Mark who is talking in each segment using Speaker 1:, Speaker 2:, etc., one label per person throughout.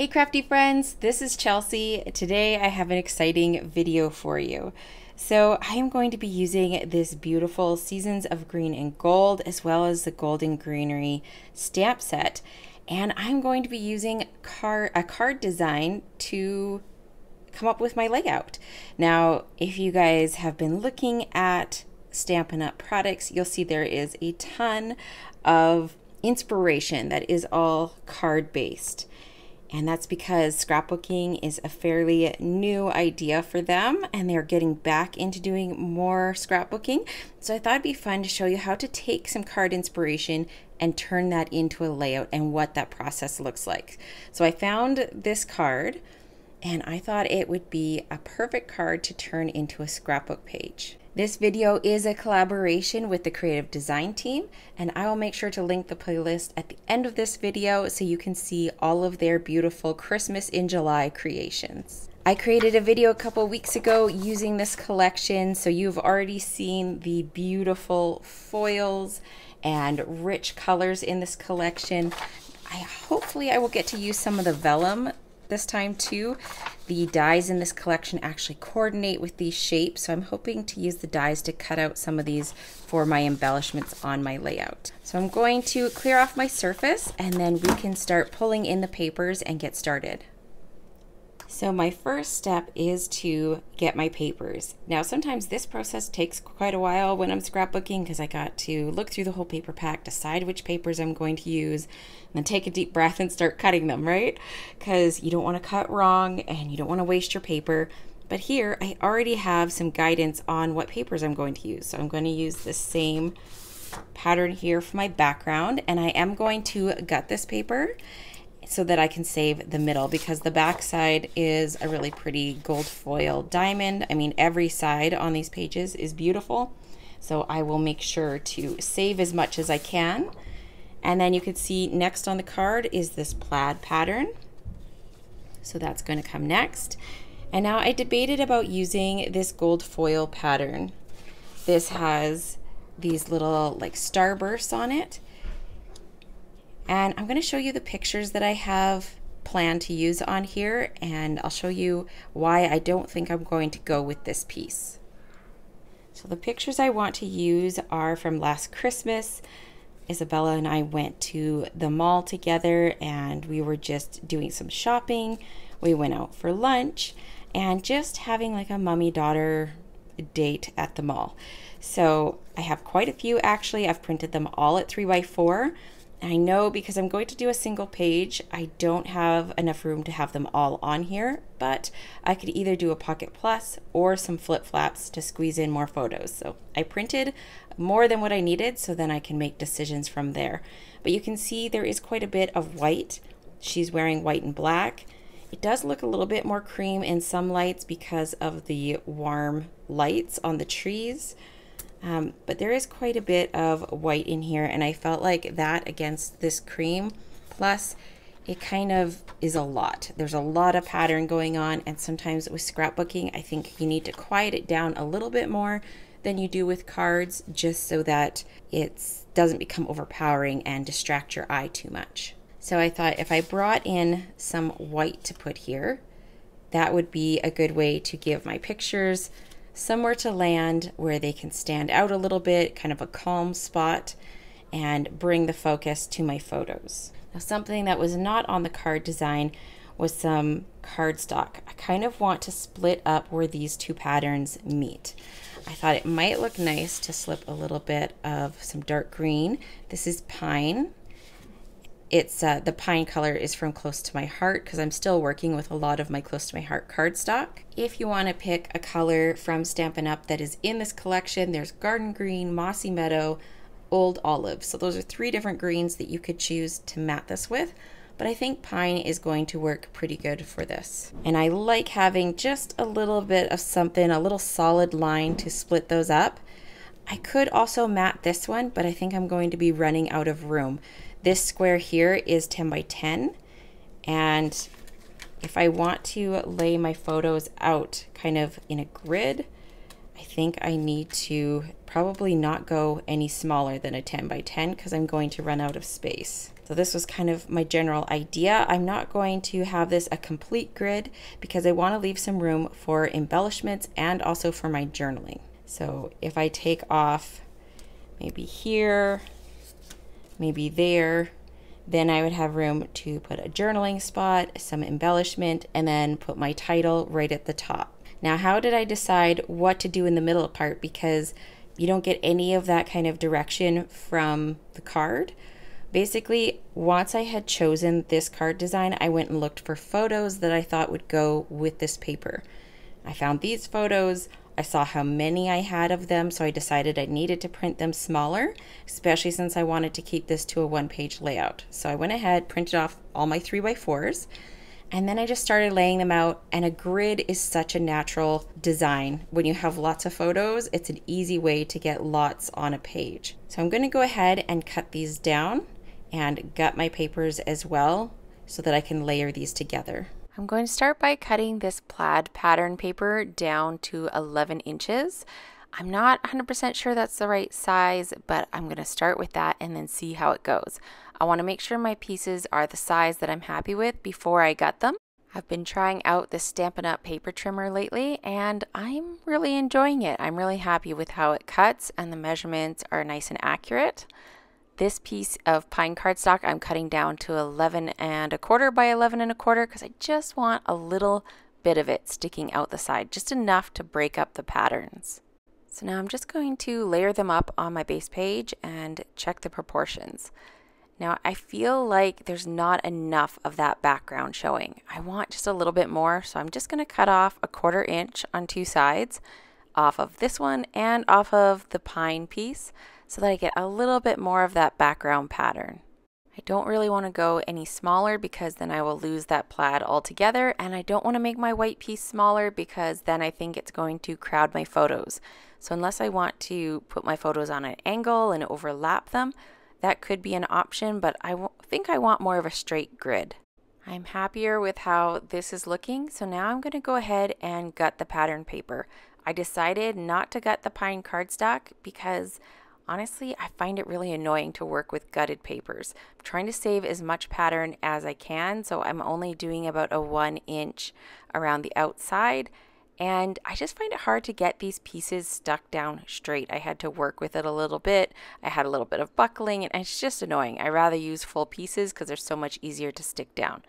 Speaker 1: Hey crafty friends, this is Chelsea. Today I have an exciting video for you. So I am going to be using this beautiful Seasons of Green and Gold as well as the Golden Greenery stamp set, and I'm going to be using a card design to come up with my layout. Now if you guys have been looking at Stampin' Up! Products, you'll see there is a ton of inspiration that is all card based. And that's because scrapbooking is a fairly new idea for them, and they're getting back into doing more scrapbooking. So I thought it'd be fun to show you how to take some card inspiration and turn that into a layout and what that process looks like. So I found this card and I thought it would be a perfect card to turn into a scrapbook page. This video is a collaboration with the creative design team, and I will make sure to link the playlist at the end of this video so you can see all of their beautiful Christmas in July creations. I created a video a couple weeks ago using this collection, so you've already seen the beautiful foils and rich colors in this collection. Hopefully I will get to use some of the vellum this time too. The dies in this collection actually coordinate with these shapes, so I'm hoping to use the dies to cut out some of these for my embellishments on my layout. So I'm going to clear off my surface and then we can start pulling in the papers and get started. So my first step is to get my papers. Now sometimes this process takes quite a while when I'm scrapbooking because I got to look through the whole paper pack, decide which papers I'm going to use, and then take a deep breath and start cutting them, right? Because you don't want to cut wrong and you don't want to waste your paper. But here I already have some guidance on what papers I'm going to use. So I'm going to use the same pattern here for my background, and I am going to gut this paper so that I can save the middle, because the back side is a really pretty gold foil diamond. I mean, every side on these pages is beautiful, so I will make sure to save as much as I can. And then you can see next on the card is this plaid pattern, so that's going to come next. And now I debated about using this gold foil pattern. This has these little like starbursts on it, and I'm going to show you the pictures that I have planned to use on here, and I'll show you why I don't think I'm going to go with this piece. So the pictures I want to use are from last Christmas. Isabella and I went to the mall together and we were just doing some shopping. We went out for lunch and just having like a mommy-daughter date at the mall. So I have quite a few actually. I've printed them all at 3x4. I know because I'm going to do a single page, I don't have enough room to have them all on here, but I could either do a Pocket Plus or some flip flaps to squeeze in more photos. So I printed more than what I needed, so then I can make decisions from there. But you can see there is quite a bit of white. She's wearing white and black. It does look a little bit more cream in some lights because of the warm lights on the trees. But there is quite a bit of white in here, and I felt like that against this cream, plus it kind of is a lot. There's a lot of pattern going on, and sometimes with scrapbooking, I think you need to quiet it down a little bit more than you do with cards, just so that it doesn't become overpowering and distract your eye too much. So I thought if I brought in some white to put here, that would be a good way to give my pictures somewhere to land where they can stand out a little bit, kind of a calm spot, and bring the focus to my photos. Now something that was not on the card design was some cardstock. I kind of want to split up where these two patterns meet. I thought it might look nice to slip a little bit of some dark green. This is pine. It's the pine color is from Close to My Heart because I'm still working with a lot of my Close to My Heart cardstock. If you want to pick a color from Stampin' Up! That is in this collection, there's Garden Green, Mossy Meadow, Old Olive. So those are 3 different greens that you could choose to mat this with, but I think pine is going to work pretty good for this. And I like having just a little bit of something, a little solid line to split those up. I could also mat this one, but I think I'm going to be running out of room. This square here is 10 by 10, and if I want to lay my photos out kind of in a grid, I think I need to probably not go any smaller than a 10 by 10 because I'm going to run out of space. So So this was kind of my general idea. I'm not going to have this a complete grid because I want to leave some room for embellishments and also for my journaling. So if I take off maybe here, maybe there, then I would have room to put a journaling spot, some embellishment, and then put my title right at the top. Now, how did I decide what to do in the middle part? Because you don't get any of that kind of direction from the card. Basically, once I had chosen this card design, I went and looked for photos that I thought would go with this paper. I found these photos. I saw how many I had of them, so I decided I needed to print them smaller, especially since I wanted to keep this to a one-page layout. So I went ahead, printed off all my 3x4s, and then I just started laying them out, and a grid is such a natural design. When you have lots of photos, it's an easy way to get lots on a page. So I'm going to go ahead and cut these down and gut my papers as well so that I can layer these together. I'm going to start by cutting this plaid pattern paper down to 11 inches. I'm not 100% sure that's the right size, but I'm going to start with that and then see how it goes. I want to make sure my pieces are the size that I'm happy with before I gut them. I've been trying out the Stampin' Up! Paper trimmer lately, and I'm really enjoying it. I'm really happy with how it cuts, and the measurements are nice and accurate. This piece of pine cardstock I'm cutting down to 11¼ by 11¼ because I just want a little bit of it sticking out the side, just enough to break up the patterns. So now I'm just going to layer them up on my base page and check the proportions. Now I feel like there's not enough of that background showing. I want just a little bit more, so I'm just going to cut off 1/4 inch on two sides, off of this one and off of the pine piece, so that I get a little bit more of that background pattern. I don't really want to go any smaller because then I will lose that plaid altogether, and I don't want to make my white piece smaller because then I think it's going to crowd my photos. So unless I want to put my photos on an angle and overlap them, that could be an option, but I think I want more of a straight grid. I'm happier with how this is looking, so now I'm going to go ahead and gut the pattern paper. I decided not to gut the pine cardstock because honestly, I find it really annoying to work with gutted papers. I'm trying to save as much pattern as I can, so I'm only doing about a 1 inch around the outside, and I just find it hard to get these pieces stuck down straight. I had to work with it a little bit. I had a little bit of buckling, and it's just annoying. I rather use full pieces because they're so much easier to stick down.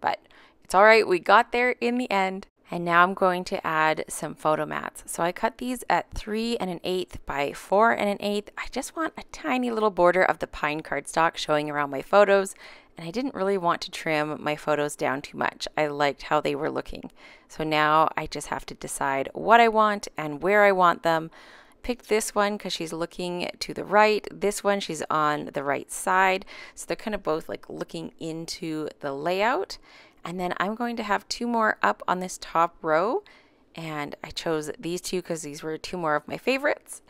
Speaker 1: But it's all right, we got there in the end. And now I'm going to add some photo mats. So I cut these at 3 1/8 by 4 1/8. I just want a tiny little border of the pine cardstock showing around my photos, and I didn't really want to trim my photos down too much. I liked how they were looking. So now I just have to decide what I want and where I want them. Picked this one because she's looking to the right. This one, she's on the right side. So they're kind of both like looking into the layout. And then I'm going to have 2 more up on this top row, and I chose these 2 because these were 2 more of my favorites.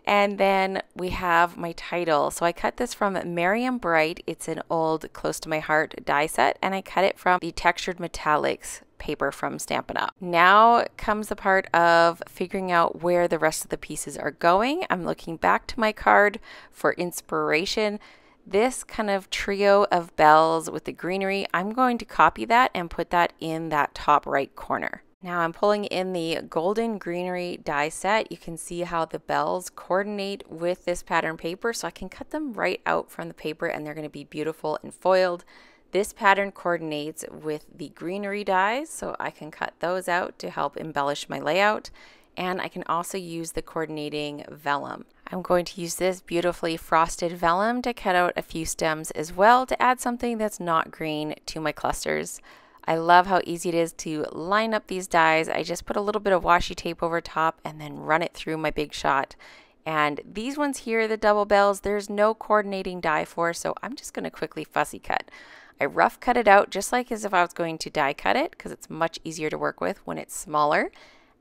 Speaker 1: And then we have my title. So I cut this from Merriam Bright. It's an old Close to My Heart die set, and I cut it from the Textured Metallics paper from Stampin' Up. Now comes the part of figuring out where the rest of the pieces are going. I'm looking back to my card for inspiration. This kind of trio of bells with the greenery, I'm going to copy that and put that in that top right corner. Now I'm pulling in the golden greenery die set. You can see how the bells coordinate with this pattern paper, so I can cut them right out from the paper and they're going to be beautiful and foiled. This pattern coordinates with the greenery dies, so I can cut those out to help embellish my layout. And I can also use the coordinating vellum. I'm going to use this beautifully frosted vellum to cut out a few stems as well to add something that's not green to my clusters. I love how easy it is to line up these dies. I just put a little bit of washi tape over top and then run it through my big shot. And these ones here, the double bells, there's no coordinating die for, so I'm just going to quickly fussy cut. I rough cut it out just like as if I was going to die cut it because it's much easier to work with when it's smaller.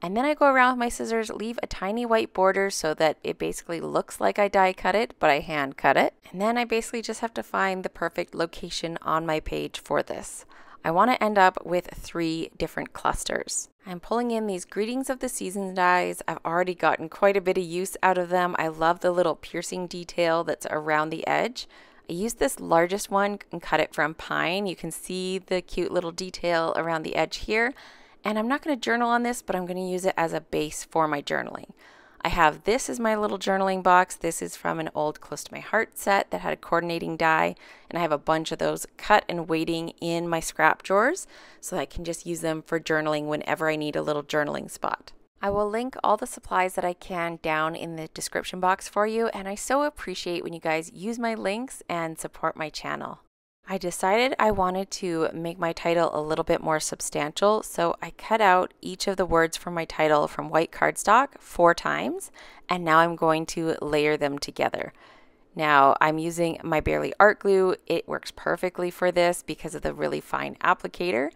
Speaker 1: And then I go around with my scissors, leave a tiny white border so that it basically looks like I die cut it, but I hand cut it. And then I basically just have to find the perfect location on my page for this. I want to end up with 3 different clusters. I'm pulling in these Greetings of the Seasons dies. I've already gotten quite a bit of use out of them. I love the little piercing detail that's around the edge. I I used this largest one and cut it from pine. You can see the cute little detail around the edge here. And I'm not going to journal on this, but I'm going to use it as a base for my journaling. I have this as my little journaling box. This is from an old Close to My Heart set that had a coordinating die, and I have a bunch of those cut and waiting in my scrap drawers so I can just use them for journaling whenever I need a little journaling spot. I will link all the supplies that I can down in the description box for you, and I so appreciate when you guys use my links and support my channel. I decided I wanted to make my title a little bit more substantial, so I cut out each of the words from my title from white cardstock 4 times, and now I'm going to layer them together. Now I'm using my Barely Art Glue. It works perfectly for this because of the really fine applicator,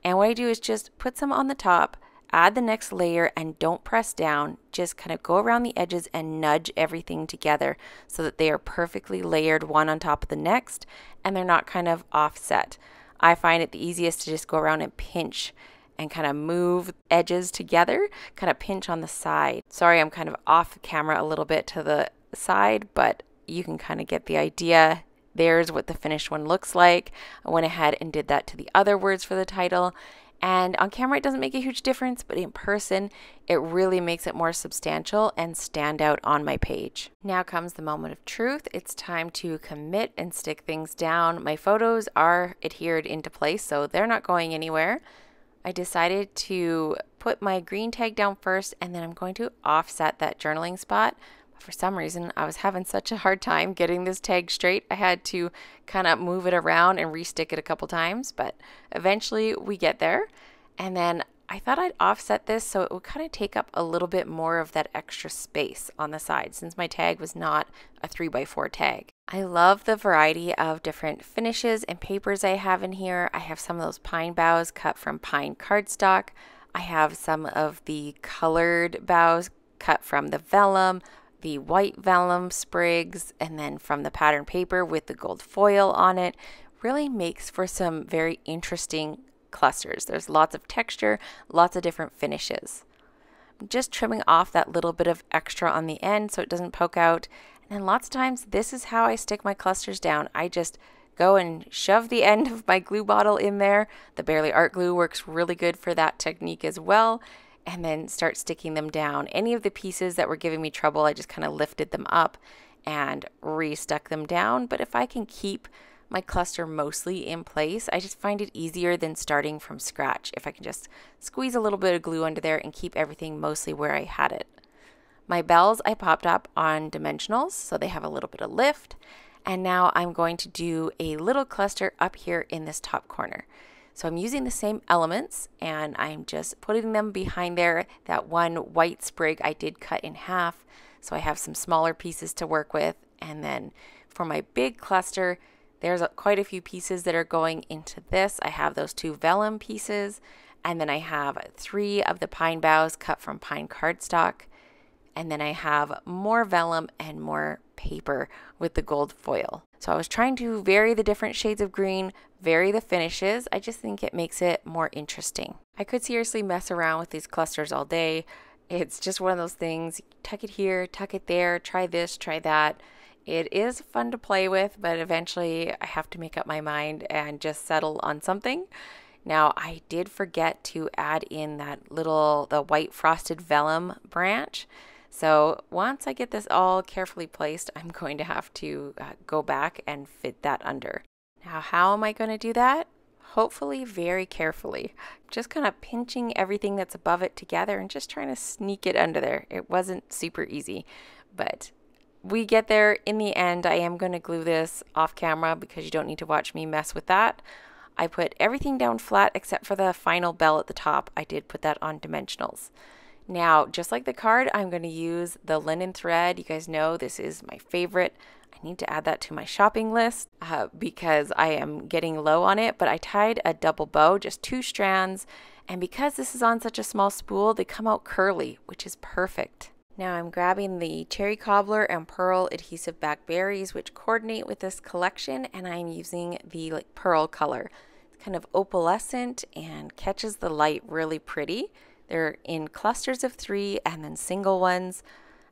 Speaker 1: and what I do is just put some on the top, add the next layer, and don't press down. Just kind of go around the edges and nudge everything together so that they are perfectly layered one on top of the next and they're not kind of offset. I find it the easiest to just go around and pinch and kind of move edges together, kind of pinch on the side. Sorry, I'm kind of off camera a little bit to the side, but you can kind of get the idea. There's what the finished one looks like. I went ahead and did that to the other words for the title. And on camera, it doesn't make a huge difference, but in person, it really makes it more substantial and stand out on my page. Now comes the moment of truth. It's time to commit and stick things down. My photos are adhered into place, so they're not going anywhere. I decided to put my green tag down first, and then I'm going to offset that journaling spot. For some reason, I was having such a hard time getting this tag straight. I had to kind of move it around and restick it a couple times, but eventually we get there. And then I thought I'd offset this so it would kind of take up a little bit more of that extra space on the side since my tag was not a 3x4 tag. I love the variety of different finishes and papers I have in here. I have some of those pine boughs cut from pine cardstock. I have some of the colored boughs cut from the vellum, the white vellum sprigs, and then from the pattern paper with the gold foil on it. Really makes for some very interesting clusters. There's lots of texture, lots of different finishes. I'm just trimming off that little bit of extra on the end so it doesn't poke out. And then lots of times this is how I stick my clusters down. I just go and shove the end of my glue bottle in there. The Barely Art Glue works really good for that technique as well. And then start sticking them down. Any of the pieces that were giving me trouble, I just kind of lifted them up and re-stuck them down. But if I can keep my cluster mostly in place, I just find it easier than starting from scratch. If I can just squeeze a little bit of glue under there and keep everything mostly where I had it. My bells I popped up on Dimensionals, so they have a little bit of lift. And now I'm going to do a little cluster up here in this top corner. So I'm using the same elements and I'm just putting them behind there. That one white sprig I did cut in half, so I have some smaller pieces to work with. And then for my big cluster, there's quite a few pieces that are going into this. I have those 2 vellum pieces, and then I have 3 of the pine boughs cut from pine cardstock. And then I have more vellum and more paper with the gold foil. So I was trying to vary the different shades of green, vary the finishes. I just think it makes it more interesting. I could seriously mess around with these clusters all day. It's just one of those things, tuck it here, tuck it there, try this, try that. It is fun to play with, but eventually I have to make up my mind and just settle on something. Now, I did forget to add in the white frosted vellum branch. So once I get this all carefully placed, I'm going to have to go back and fit that under. Now, how am I going to do that? Hopefully very carefully. Just kind of pinching everything that's above it together and just trying to sneak it under there. It wasn't super easy, but we get there in the end. I am going to glue this off camera because you don't need to watch me mess with that. I put everything down flat except for the final bell at the top. I did put that on Dimensionals. Now, just like the card, I'm going to use the linen thread. You guys know this is my favorite. I need to add that to my shopping list because I am getting low on it, but I tied a double bow, just 2 strands, and because this is on such a small spool, they come out curly, which is perfect. Now I'm grabbing the cherry cobbler and pearl adhesive-backed berries, which coordinate with this collection, and I'm using the pearl color. It's kind of opalescent and catches the light really pretty. They're in clusters of 3 and then single ones.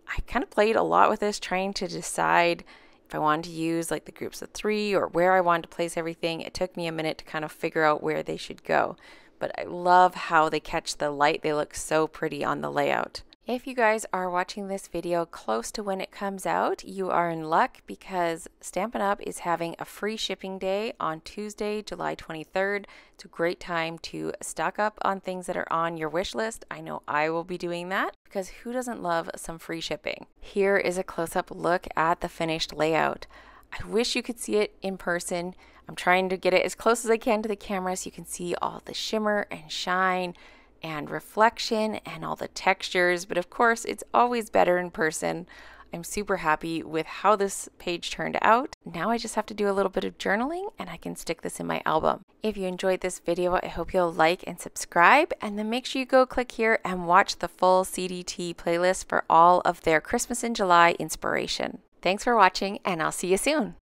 Speaker 1: I kind of played a lot with this, trying to decide If I wanted to use like the groups of 3 or where I wanted to place everything, it took me a minute to kind of figure out where they should go. But I love how they catch the light. They look so pretty on the layout. If you guys are watching this video close to when it comes out, you are in luck because Stampin' Up! Is having a free shipping day on Tuesday, July 23rd. It's a great time to stock up on things that are on your wish list. I know I will be doing that because who doesn't love some free shipping? Here is a close-up look at the finished layout. I wish you could see it in person. I'm trying to get it as close as I can to the camera so you can see all the shimmer and shine and reflection and all the textures, but of course it's always better in person. I'm super happy with how this page turned out. Now I just have to do a little bit of journaling and I can stick this in my album. If you enjoyed this video, I hope you'll like and subscribe, and then make sure you go click here and watch the full CDT playlist for all of their Christmas in July inspiration. Thanks for watching, and I'll see you soon.